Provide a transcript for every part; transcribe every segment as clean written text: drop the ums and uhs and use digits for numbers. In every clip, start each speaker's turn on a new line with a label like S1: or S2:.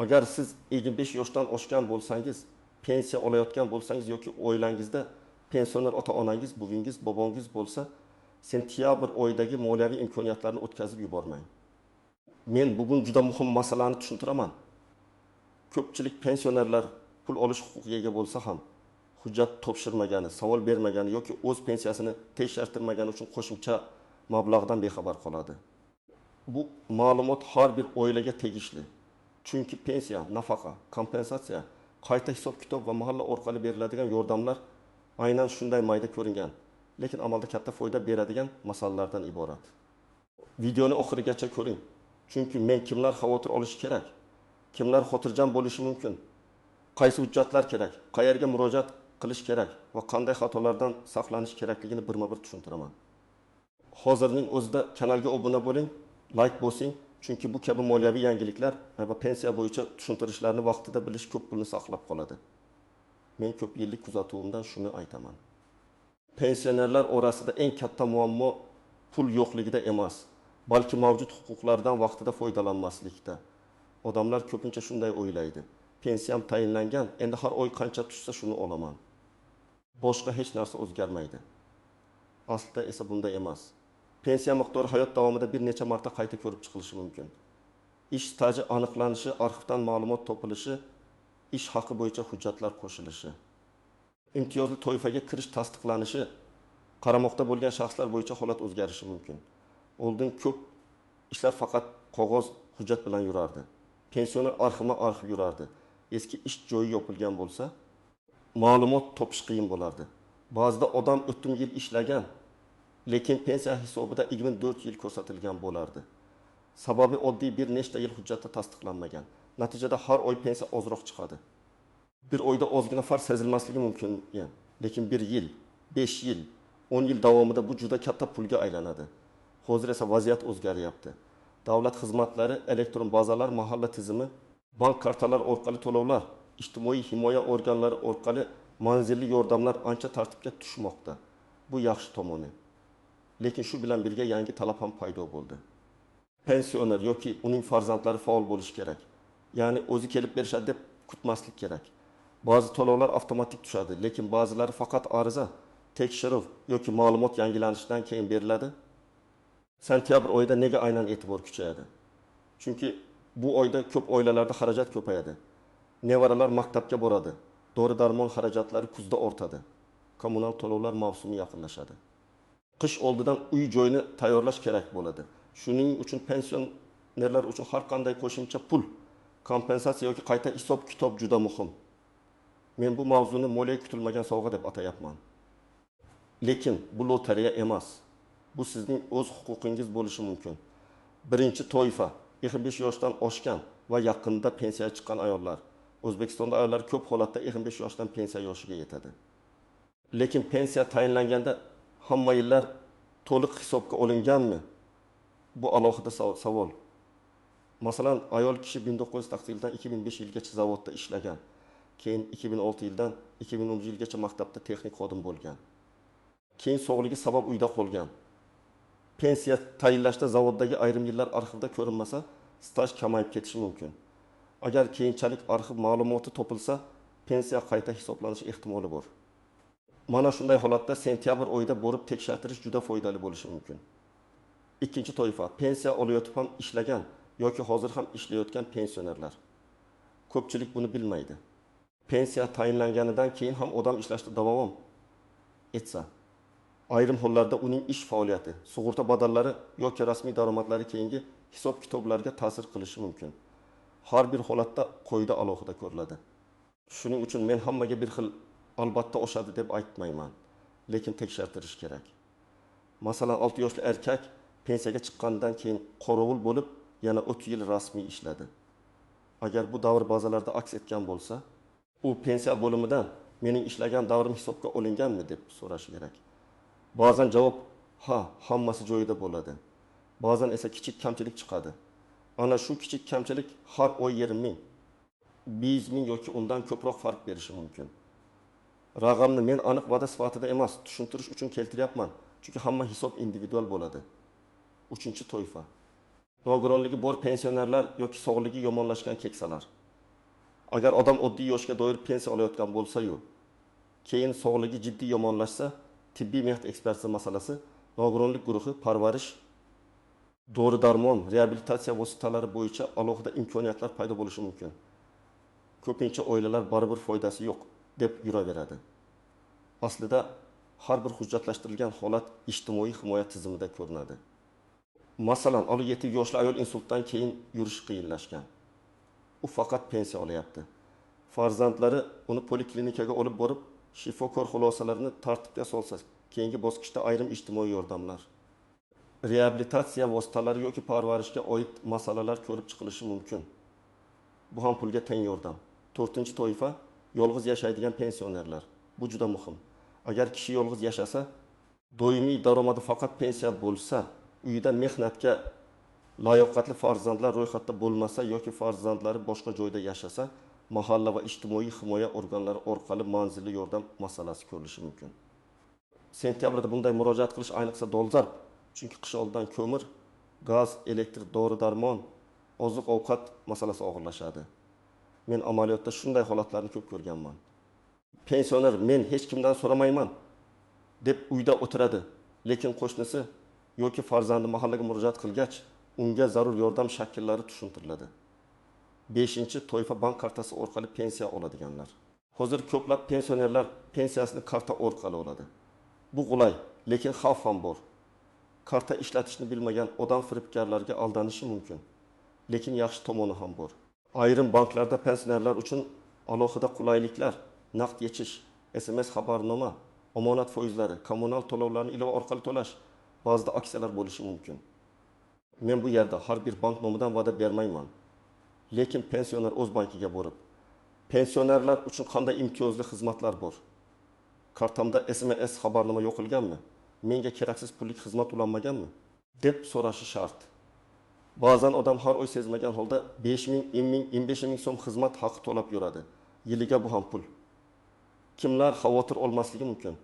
S1: Agar siz 25 yoshdan oshgan bo'lsangiz, pensiya olayotgan bo'lsangiz yoki oilangizda pensioner ota-onangiz, buvingiz, bobongiz bo'lsa, sentyabr oyidagi moliyaviy imkoniyatlarni o'tkazib yubormang. Men bugun juda muhim masalani tushuntiraman. Ko'pchilik pensionerlar pul olish huquqiga ega bo'lsa ham hujjat topshirmagani, savol bermagani yoki o'z pensiyasini tekshirtirmagani uchun qo'shimcha mablag'dan bexabar qoladi. Bu ma'lumot har bir oilaga tegishli. Chunki pensiya, nafaqa, kompensatsiya, qayta hisob-kitob va mahalla orqali beriladigan yordamlar aynan shunday mayda ko'ringan, lekin amalda katta foyda beradigan masalalardan iborat. Videoni oxirigacha ko'ring. Chunki men kimlar xavotir olishi kerak, kimlar xotirjam bo'lishi mumkin, qaysi hujjatlar kerak, qayerga murojaat qilish kerak va qanday xatolardan saqlanish kerakligini birma-bir tushuntiraman. Hozirning o'zida kanalga obuna bo'ling, like bosing, chunki bu kabi moliyaviy yangiliklar va pensiya bo'yicha tushuntirishlarni vaqtida bilish ko'p pulni saqlab qoladi. Men ko'p yillik kuzatuvimdan shuni aytaman. Pensionerlar orasida eng katta muammo pul yo'qligida emas, balki mavjud huquqlardan vaqtida foydalanmaslikda. Odamlar ko'pincha shunday o'ylaydi. Pensiyam tayinlangan, endi har oy qancha tushsa shuni olaman. Boshqa hech narsa o'zgarmaydi. Aslida esa bunday emas. Pensiya miqdori hayot davomida bir necha marta qayta ko'rib chiqilishi mumkin. Ish staji aniqlanishi, arxivdan ma'lumot topilishi, ish haqi bo'yicha hujjatlar qo'shilishi, imtiyozli toifaga kirish tasdiqlanishi, qaramoqda bo'lgan shaxslar bo'yicha holat o'zgarishi mumkin. Oldin ko'p ishlar faqat qog'oz hujjat bilan yurardi. Pensioner arxiv yurardi. Eski ish joyi yopilgan bo'lsa, ma'lumot topish qiyin bo'lardi. Ba'zida odam o'tgan yil ishlagan, lekin pensiya hisobida 24 yil ko'rsatilgan bo'lardi. Sababi oddiy bir nechta yil hujjatda tasdiqlanmagan. Natijada har oy pensiya ozroq chiqadi. Bir oyda ozgina farq sezilmasligi mumkin, lekin 1 yil, 5 yil, 10 yil davomida bu juda katta pulga aylanadi. Hozir esa vaziyat o'zgaryapti. Davlat xizmatlari, elektron bazalar, mahalla tizimi, bank kartalar orqali to'lovlar, ijtimoiy himoya organlari orqali manzilli yordamlar ancha tartibga tushmoqda. Bu yaxshi tomoni. Lekin shu bilan birga yangi talab ham paydo bo'ldi. Pensioner yoki uning farzandlari faol bo'lishi kerak. Ya'ni o'zi kelib berishadi deb kutmaslik kerak. Ba'zi to'lovlar avtomatik tushadi, lekin ba'zilari faqat ariza, tekshiruv yoki ma'lumot yangilanishidan keyin beriladi. Sentyabr oyida nega aynan e'tibor kuchayadi? Chunki bu oyda ko'p oilalarda xarajat ko'payadi. Nevaralar maktabga boradi. Dori-darmon xarajatlari kuzda ortadi. Kommunal to'lovlar mavsumi yaqinlashadi. Qish oldidan uy joyini tayyorlash kerak bo'ladi. Shuning uchun pensionerlar uchun har qanday qo'shimcha pul, kompensatsiya yoki qayta hisob-kitob juda muhim. Men bu mavzuni moliya kutilmagan sovg'a deb atayapman. Lekin bu lotereya emas. Bu sizning o'z huquqingiz bo'lishi mumkin. Birinchi toifa 25 yoshdan oshgan va yaqinda pensiyaga chiqqan ayollar. O'zbekistonda ayollar ko'p holatda 25 yoshdan pensiya yoshiga yetadi. Lekin pensiya tayinlanganda hamma yillar to'liq hisobga olinganmi? Bu alohida savol. Masalan, ayol kishi 1980 yildan 2005 yilgacha zavodda ishlagan. Keyin 2006 yildan 2010 yilgacha maktabda texnik xodim bo'lgan. Keyin sog'ligi sabab uyda qolgan. Pensiya tayinlashda zavoddagi ayrim yillar arxivda ko'rinmasa, staj kamayib ketishi mumkin. Agar keyinchalik arxiv ma'lumoti topilsa, pensiya qayta hisoblanishi ehtimoli bor. Mana shunday holatda sentyabr oyida borib tekshirtirish juda foydali bo'lishi mumkin. Ikkinchi toifa, pensiya olayotib ham ishlagan yoki hozir ham ishlayotgan pensionerlar. Ko'pchilik buni bilmaydi. Pensiya tayinlanganidan keyin ham odam ishlashda davom etsa, ayrim hollarda uning ish faoliyati, sug'urta badallari yoki rasmiy daromadlari keyingi hisob-kitoblarga ta'sir qilishi mumkin. Har bir holatda qo'yda alohida ko'riladi. Shuning uchun men hammaga bir xil albatta oshadi deb aytmayman, lekin tekshirtirish kerak. Masalan, 6 yoshli erkak pensiyaga chiqqandan keyin qorovul bo'lib, yana 30 yil rasmiy ishladi. Agar bu davr bazalarida aks etgan bo'lsa, u pensiya bo'limidan mening ishlagan davrim hisobga olinganmi deb so'rash kerak. Ba'zan javob ha, hammasi joyida bo'ladi. Ba'zan esa kichik kamchilik chiqadi. Ana shu kichik kamchilik har oy 20 ming, 100 ming yoki undan ko'proq farq berishi mumkin. Raqamni men aniq va'da sifatida emas, tushuntirish uchun keltiryapman, chunki hamma hisob individual bo'ladi. Uchinchi toifa. Nogironligi bor pensionerlar yoki sog'ligi yomonlashgan keksalar. Agar odam oddiy yoshga doir pensiya olayotgan bo'lsa-yu, keyin sog'ligi jiddiy yomonlashsa, tibbiy mehnat ekspertiza masalasi, nogironlik guruhi, parvarish, dori-darmon, reabilitatsiya vositalari bo'yicha alohida imkoniyatlar paydo bo'lishi mumkin. Ko'pincha oilalar baribir foydasi yo'q deb yuraveradi. Aslida har bir hujjatlashtirilgan holat ijtimoiy himoya tizimida ko'rinadi. Masalan, 7 yoshli ayol insultdan keyin yurish qiyinlashgan. U faqat pensiya olyapti. Farzandlari uni poliklinikaga olib borib, shifokor xulosalarini tartibga solsa, keyingi bosqichda ayrim ijtimoiy yordamlar, reabilitatsiya vositalari yoki parvarishga oid masalalar ko'rib chiqilishi mumkin. Bu ham pulga teng yordam. 4-toifa yolg'iz yashaydigan pensionerlar. Bu juda muhim. Agar kishi yolg'iz yashasa, doimiy daromadi faqat pensiya bo'lsa, uyida mehnatga layoqatli farzandlar ro'yxatda bo'lmasa yoki farzandlari boshqa joyda yashasa, mahalla va ijtimoiy himoya organlari orqali manzilli yordam masalasi ko'rilishi mumkin. Sentyabrda bunday murojaat qilish ayniqsa dolzarb, chunki qish oldidan ko'mir, gaz, elektr, dori-darmon, oziq-ovqat masalasi og'irlashadi. Men amaliyotda shunday holatlarni ko'p ko'rganman. Pensioner men hech kimdan so'ramayman deb uyda o'tiradi, lekin qo'shnisi yoki farzandi mahallaga murojaat qilgach, unga zarur yordam shakllari tushuntiriladi. 5-toifa bank kartasi orqali pensiya oladiganlar. Hozir ko'plab pensionerlar pensiyasini karta orqali oladi. Bu qulay, lekin xavf ham bor. Karta ishlatishni bilmagan odam firibgarlarga aldanishi mumkin. Lekin yaxshi tomoni ham bor. Ayrim banklarda pensionerlar uchun alohida qulayliklar, naqd yechish, SMS xabarnoma, omonat foizlari, kommunal to'lovlarni ilova orqali to'lash, ba'zida aksiyalar bo'lishi mumkin. Men bu yerda har bir bank nomidan va'da bermayman. Lekin pensioner o'z bankiga borib, pensionerlar uchun qanday imtiyozli xizmatlar bor? Kartamda SMS xabarnoma yo'qilganmi? Menga keraksiz pullik xizmat ulanmaganmi? deb so'rashi shart. Ba'zan odam har oy sezmagan holda 5000, 10000, 25000 so'm xizmat haqi to'lab yuradi. Yiliga bu ham pul. Kimlar xavotir olmasligi mumkin?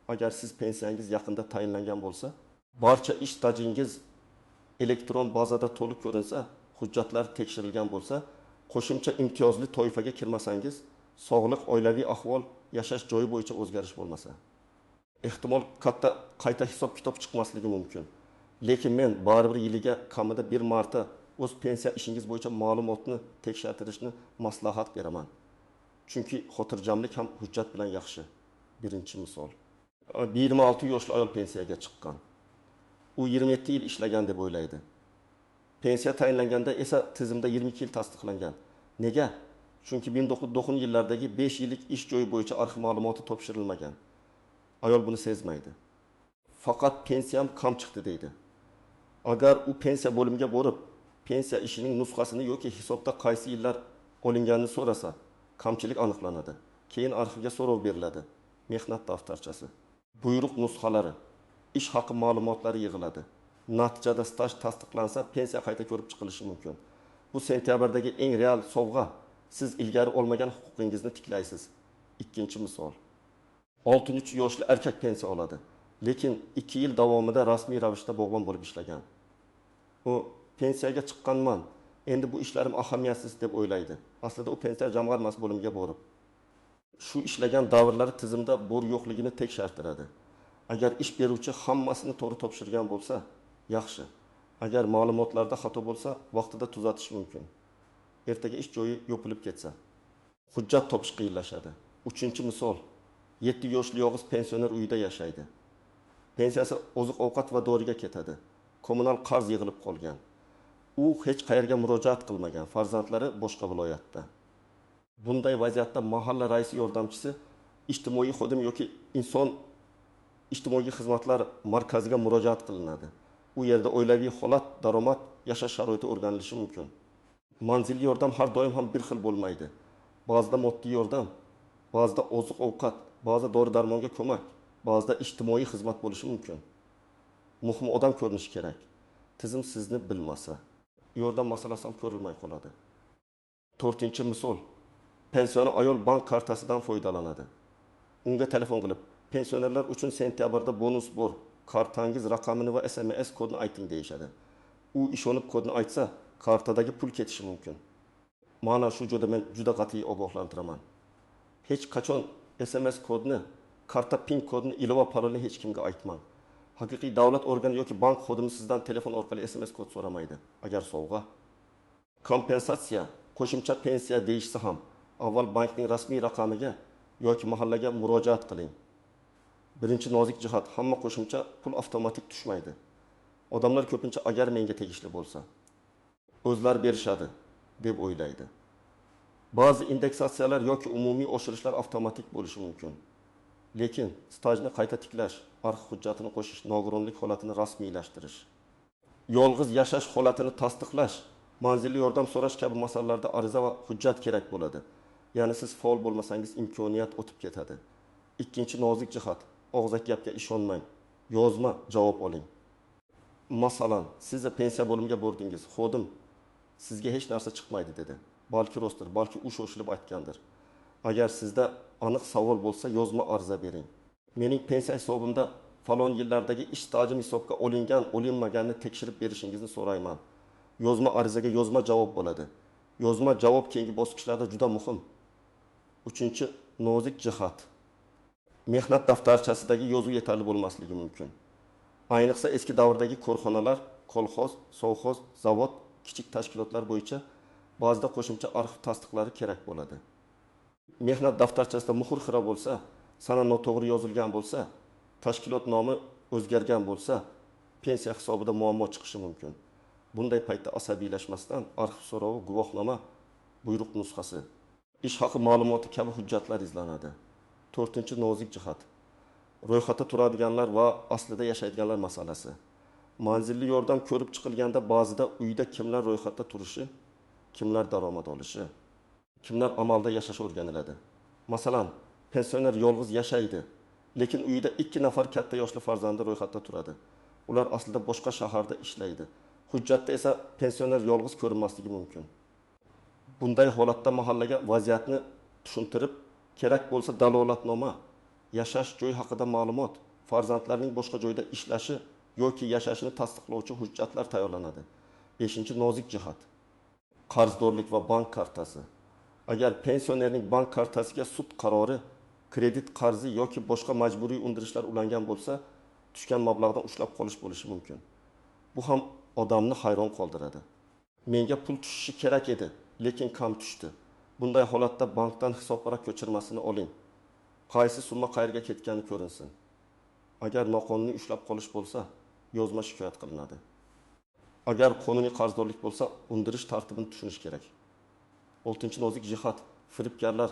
S1: Agar siz pensiyangiz yaqinda tayinlangan bo'lsa, barcha ish stajingiz elektron bazada to'liq ko'rinsa, hujjatlar tekshirilgan bo'lsa, qo'shimcha imtiyozli toifaga kirmasangiz, sog'liq, oilaviy ahvol, yashash joyi bo'yicha o'zgarish bo'lmasa, ehtimol katta qayta hisob-kitob chiqmasligi mumkin. Lekin men baribir yiliga kamida bir marta o'z pensiya ishingiz bo'yicha ma'lumotni tekshirtirishni maslahat beraman. Chunki xotirjamlik ham hujjat bilan yaxshi. Birinchi misol. 26 yoshli ayol pensiyaga chiqqan. U 27 yil ishlagan deb o'ylaydi. Pensiya tayinlanganda esa tizimda 22 yil tasdiqlangan. Nega? Chunki 1990 yillardagi 5 yillik ish joyi bo'yicha arxiv ma'lumoti topshirilmagan. Ayol buni sezmaydi. Faqat pensiyam kam chiqdi deydi. Agar u pensiya bo'limiga borib, pensiya ishining nusxasini yoki hisobda qaysi yillar olinganini so'rasa, kamchilik aniqlanadi. Keyin arxivga so'rov beriladi. Mehnat daftarchasi, buyruq nusxalari, ish haqi ma'lumotlari yig'iladi. Natijada staj tasdiqlansa, pensiya qayta ko'rib chiqilishi mumkin. Bu sentyabrdagi eng real sovg'a. Siz ilgari olmagan huquqingizni tiklaysiz. Ikkinchi misol. 63 yoshli erkak pensiya oladi, lekin 2 yil davomida rasmiy ravishda bog'bon bo'lib ishlagan. U pensiyaga chiqqanman, endi bu ishlarim ahamiyatsiz deb o'ylaydi. Aslida u pensiya jamg'armasi bo'limiga borib, shu ishlagan davrlari tizimda bor yo'qligini tekshirtiradi. Agar ish beruvchi hammasini to'g'ri topshirgan bo'lsa, yaxshi. Agar ma'lumotlarda xato bo'lsa, vaqtida tuzatish mumkin. Ertaga ish joyi yopilib ketsa, hujjat topish qiyinlashadi. 3-misol. 7 yoshli yolg'iz pensioner uyida yashaydi. Pensiyasi oziq-ovqat va doriga ketadi. Kommunal qarz yig'ilib qolgan. U hech qayerga murojaat qilmagan, farzandlari boshqa viloyatda. Bunday vaziyatda mahalla raisi yordamchisi ijtimoiy xodim yoki inson ijtimoiy xizmatlar markaziga murojaat qilinadi. U yerda oilaviy holat, daromad, yashash sharoiti o'rganilishi mumkin. Manzilli yordam har doim ham bir xil bo'lmaydi. Ba'zida moddiy yordam, ba'zida oziq-ovqat, ba'zida dori-darmonga ko'mak, ba'zida ijtimoiy xizmat bo'lishi mumkin. Muhim odam ko'rinishi kerak. Tizim sizni bilmasa, yordam masalasi ham ko'rilmay qoladi. 4-misol. Pensioni ayol bank kartasidan foydalanadi. Unga telefon qilib, pensionerlar uchun sentyabrda bonus bor. Kartangiz raqamini va SMS kodini ayting deyishadi. U ishonib kodni aytsa, kartadagi pul ketishi mumkin. mana shu joyda men juda qat'iy ogohlantiraman. Hech qachon SMS kodni, karta pin kodini, ilova parolni hech kimga aytmang. Haqiqiy davlat organi yoki bank xodimi sizdan telefon orqali SMS kod so'ramaydi. Agar sovg'a, kompensatsiya, qo'shimcha pensiya deyishsa ham avval bankning rasmiy raqamiga yoki mahallaga murojaat qiling. Birinchi nozik jihat, hamma qo'shimcha pul avtomatik tushmaydi. Odamlar ko'pincha agar menga tegishli bo'lsa, o'zlar berishadi deb o'ylaydi. Ba'zi indeksatsiyalar yoki umumiy oshirishlar avtomatik bo'lishi mumkin. Lekin stajni qayta tiklash, arxiv hujjatini qo'shish, nogironlik holatini rasmiylashtirish, yolg'iz yashash holatini tasdiqlash, manzilli yordam so'rash kabi masalalarda ariza va hujjat kerak bo'ladi. Ya'ni siz faol bo'lmasangiz imkoniyat o'tib ketadi. Ikkinchi nozik jihat, og'zaki gapga ishonmang. Yozma javob oling. Masalan, siz pensiya bo'limiga bordingiz. Xodim sizga hech narsa chiqmaydi dedi. Balki rostdir, balki u shoshilib aytgandir. Agar sizda aniq savol bo'lsa, yozma ariza bering. Mening pensiya hisobimda falon yillardagi ish stajim hisobga olingan, olinmaganini tekshirib berishingizni so'rayman. Yozma arizaga yozma javob bo'ladi. Yozma javob keyingi bosqichlarda juda muhim. Uchinchi nozik jihat. Mehnat daftarchasidagi yozuv yetarli bo'lmasligi mumkin. Ayniqsa eski davrdagi korxonalar, kolxoz, sovxoz, zavod, kichik tashkilotlar bo'yicha ba'zida qo'shimcha arxiv tasdiqlari kerak bo'ladi. Mehnat daftarchasida muhr xira bo'lsa, sana noto'g'ri yozilgan bo'lsa, tashkilot nomi o'zgargan bo'lsa, pensiya hisobida muammo chiqishi mumkin. Bunday paytda asabiylashmasdan arxiv so'rovi, guvohnoma, buyruq nusxasi, ish haqi ma'lumoti kabi hujjatlar izlanadi. To'rtinchi nozik jihat. Ro'yxatda turadiganlar va aslida yashaydiganlar masalasi. Manzilli yordam ko'rib chiqilganda ba'zida uyda kimlar ro'yxatda turishi, kimlar daromad olishi, kimlar amalda yashash o'rganiladi. Masalan, pensioner yolg'iz yashaydi, lekin uyida 2 nafar katta yoshli farzandi ro'yxatda turadi. Ular aslida boshqa shaharda ishlaydi. Hujjatda esa pensioner yolg'iz ko'rinmasligi mumkin. Bunday holatda mahallaga vaziyatni tushuntirib, kerak bo'lsa dalolatnoma, yashash joy haqida ma'lumot, farzandlarning boshqa joyda ishlashi yoki yashashini tasdiqlovchi hujjatlar tayyorlanadi. 5-nozik jihat. Qarzdorlik va bank kartasi. Agar pensionerning bank kartasiga sud qarori, kredit qarzi yoki boshqa majburiy undirishlar ulangan bo'lsa, tushgan mablag'dan ushlab qolish bo'lishi mumkin. Bu ham odamni hayron qoldiradi. Menga pul tushishi kerak edi, lekin kam tushdi. Bunday holatda bankdan hisobvaraq ko'chirmasini oling. Qaysi summa qayerga ketgani ko'rinsin. Agar noqonuniy ushlab qolish bo'lsa, yozma shikoyat qilinadi. Agar qonuniy qarzdorlik bo'lsa, undirish tartibini tushunish kerak. 6-nozik jihat. Firibgarlar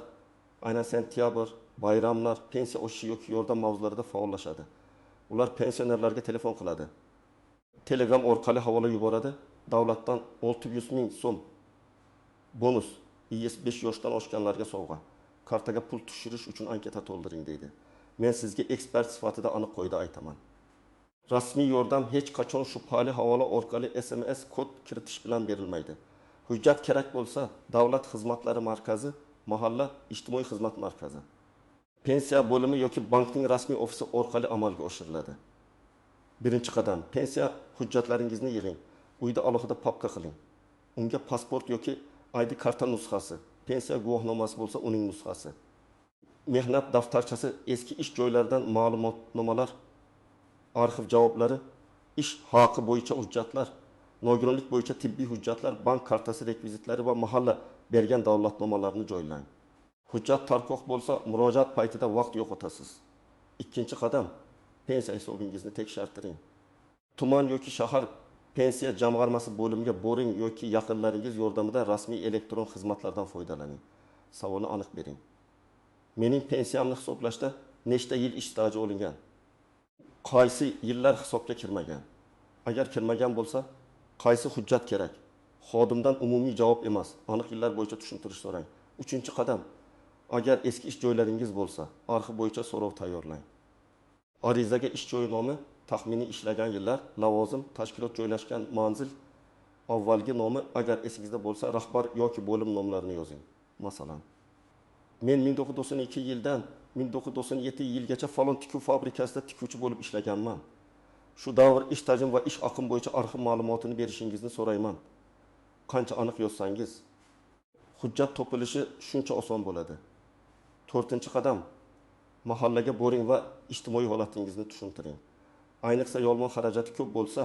S1: aynan sentyabr, bayramlar, pensiya oshishi yoki yordam mavzularida faollashadi. Ular pensionerlarga telefon qiladi. Telegram orqali havola yuboradi. Davlatdan 600 ming so'm bonus, 5 yoshdan oshganlarga sovg'a. Kartaga pul tushirish uchun anketa to'ldiring deydi. Men sizga ekspert sifatida aniq qo'yda aytaman. Rasmiy yordam hech qachon shubhali havola orqali SMS kod kiritish bilan berilmaydi. Hujjat kerak bo'lsa, Davlat xizmatlari markazi, mahalla ijtimoiy xizmat markazi, pensiya bo'limi yoki bankning rasmiy ofisi orqali amalga oshiriladi. Birinchi qadam, pensiya hujjatlaringizni yig'ing. Uyda alohida papka qiling. Unga pasport yoki ID karta nusxasi, pensiya guvohnomasi bo'lsa uning nusxasi, mehnat daftarchasi, eski ish joylaridan ma'lumotnomalar, arxiv javoblari, ish haqi bo'yicha hujjatlar, nogironlik bo'yicha tibbiy hujjatlar, bank kartasi rekvizitlari va mahalla bergan davlatnomalarni joylang. Hujjat tarqoq bo'lsa, murojaat paytida vaqt yo'qotasiz. Ikkinchi qadam, pensiya hisobingizni tekshirtiring. Tuman yoki shahar pensiya jamg'armasi bo'limiga boring yoki yaqinlaringiz yordamida rasmiy elektron xizmatlardan foydalaning. Savolni aniq bering. Mening pensiyamni hisoblashda nechta yil ish staji olingan? Qaysi yillar hisobga kirmagan? Agar kirmagan bo'lsa, qaysi hujjat kerak? Xodimdan umumiy javob emas, aniq yillar bo'yicha tushuntirish so'rang. 3-qadam, agar eski ish joylaringiz bo'lsa, arxiv bo'yicha so'rov tayyorlang. Arizaga ish joyi nomi, taxminiy ishlagan yillar, lavozim, tashkilot joylashgan manzil, avvalgi nomi, agar esingizda bo'lsa, rahbar yoki bo'lim nomlarini yozing. Masalan, men 1992 yildan 1997 yilgacha falon tikuv fabrikasida tikuvchi bo'lib ishlaganman. Shu davr ish tajim va ish aqim bo'yicha arxiv ma'lumotini berishingizni so'rayman. Qancha aniq yozsangiz, hujjat topilishi shuncha oson bo'ladi. 4-qadam mahallaga boring va ijtimoiy holatingizni tushuntiring. Ayniqsa yolg'on xarajati ko'p bo'lsa,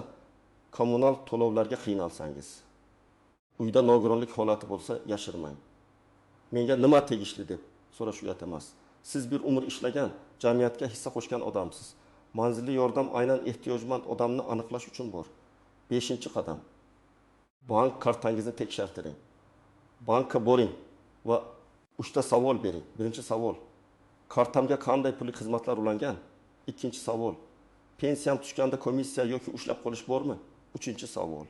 S1: kommunal to'lovlarga qiynalsangiz. Uyda nogironlik holati bo'lsa, yashirmang. Menga nima tegishli deb so'rash uyat emas. Siz bir umr ishlagan, jamiyatga hissa qo'shgan odamsiz. Manzilli yordam aynan ehtiyojmand odamni aniqlash uchun bor. 5-qadam. Bank kartangizni tekshirtiring. Bankka boring va 3 savol bering. Birinchi savol: kartamga qanday pullik xizmatlar ulangan? Ikkinchi savol: pensiyam tushganda komissiya yoki ushlab qolish bormi? Uchinchi savol: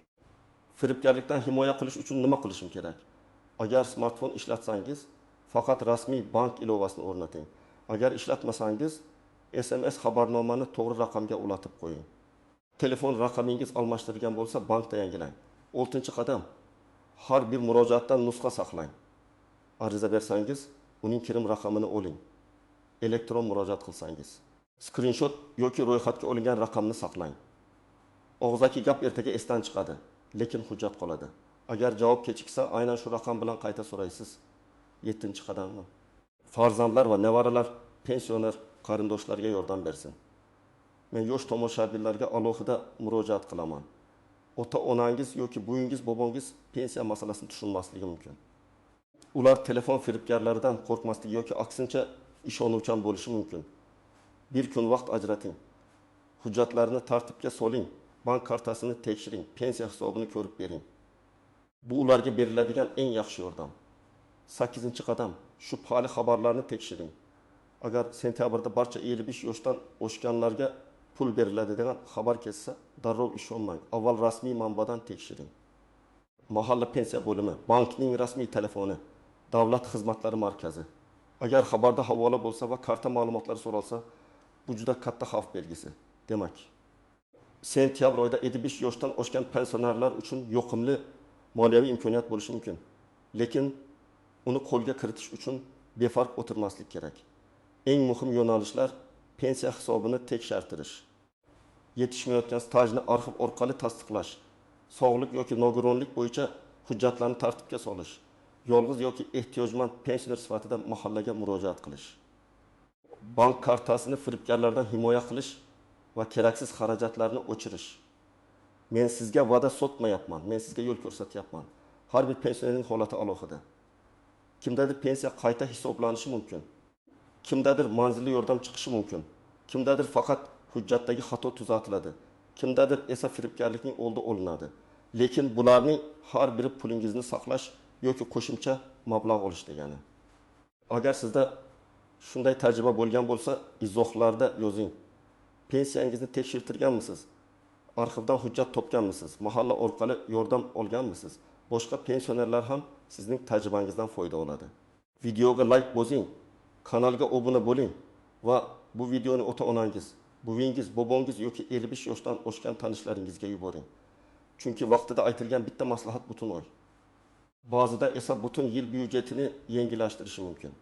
S1: firibgarlikdan himoya qilish uchun nima qilishim kerak? Agar smartfon ishlatsangiz, faqat rasmiy bank ilovasini o'rnating. Agar ishlatmasangiz, SMS xabarnomani to'g'ri raqamga ulatib qo'ying. Telefon raqamingiz almashtirilgan bo'lsa, bankda yangilang. 6-qadam. Har bir murojaatdan nusxa saqlang. Ariza bersangiz, uning kirim raqamini oling. Elektron murojaat qilsangiz, screenshot yoki ro'yxatga olingan raqamni saqlang. Og'zaki gap ertaga esdan chiqadi, lekin hujjat qoladi. Agar javob kechiksa, aynan shu raqam bilan qayta so'raysiz. 7-qadammi? Farzandlar va nevaralar pensioner qarindoshlarga yordam bersin. Men yosh tomoshabinlarga alohida murojaat qilaman. Ota-onangiz yoki buyingiz, bobongiz pensiya masalasini tushunmasligi mumkin. Ular telefon firibgarlaridan qo'rqmasligi yoki aksincha ishonuvchan bo'lishi mumkin. Bir kun vaqt ajrating. Hujjatlarni tartibga soling, bank kartasini tekshiring, pensiya hisobini ko'rib bering. Bu ularga beriladigan eng yaxshi yordam. 8-qadam. Shubhali xabarlarni tekshiring. Agar sentyabrda barcha 55 yoshdan oshganlarga pul beriladi degan xabar kelsa, darrov ishonmang. Avval rasmiy manbadan tekshiring. Mahalla pensiya bo'limi, bankning rasmiy telefoni, davlat xizmatlari markazi. Agar xabarda havola bo'lsa va karta ma'lumotlari so'ralsa, bu juda katta xavf belgisi. Demak, sentyabr oyida 55 yoshdan oshgan pensionerlar uchun yoqimli moliyaviy imkoniyat bo'lishi mumkin. Lekin uni qo'lga kiritish uchun befarq o'tirmaslik kerak. Eng muhim yo'nalishlar pensiya hisobini tekshirtirish, yetishmayotgan stajni arxiv orqali tasdiqlash, sog'lik yoki nogironlik bo'yicha hujjatlarni tartibga solish, yolg'iz yoki ehtiyojmand pensioner sifatida mahallaga murojaat qilish, bank kartasini firibgarlardan himoya qilish va keraksiz xarajatlarni o'chirish. Men sizga va'da sotmayapman, men sizga yo'l ko'rsatyapman. Har bir pensionerning holati alohida. Kimdadir pensiya qayta hisoblanishi mumkin. Kimdadir manzilli yordam chiqishi mumkin. Kimdadir faqat hujjatdagi xato tuzatiladi. Kimdadir esa firibgarlikning oldi olinadi. Lekin bularning har biri pulingizni saqlash yoki qo'shimcha mablag' olish degani. Agar sizda shunday tajriba bo'lgan bo'lsa, izohlarda yozing. Pensiyangizni tekshirtirganmisiz? Arxivdan hujjat topganmisiz? Mahalla orqali yordam olganmisiz? Boshqa pensionerlar ham sizning tajribangizdan foyda oladi. Videoga like bosing, kanalga obuna bo'ling va bu videoni ota-onangiz, buvingiz, bobongiz yoki 55 yoshdan oshgan tanishlaringizga yuboring. Chunki vaqtida aytilgan bitta maslahat butun oy. Ba'zida esa butun yil byudjetini yengillashtirishi mumkin.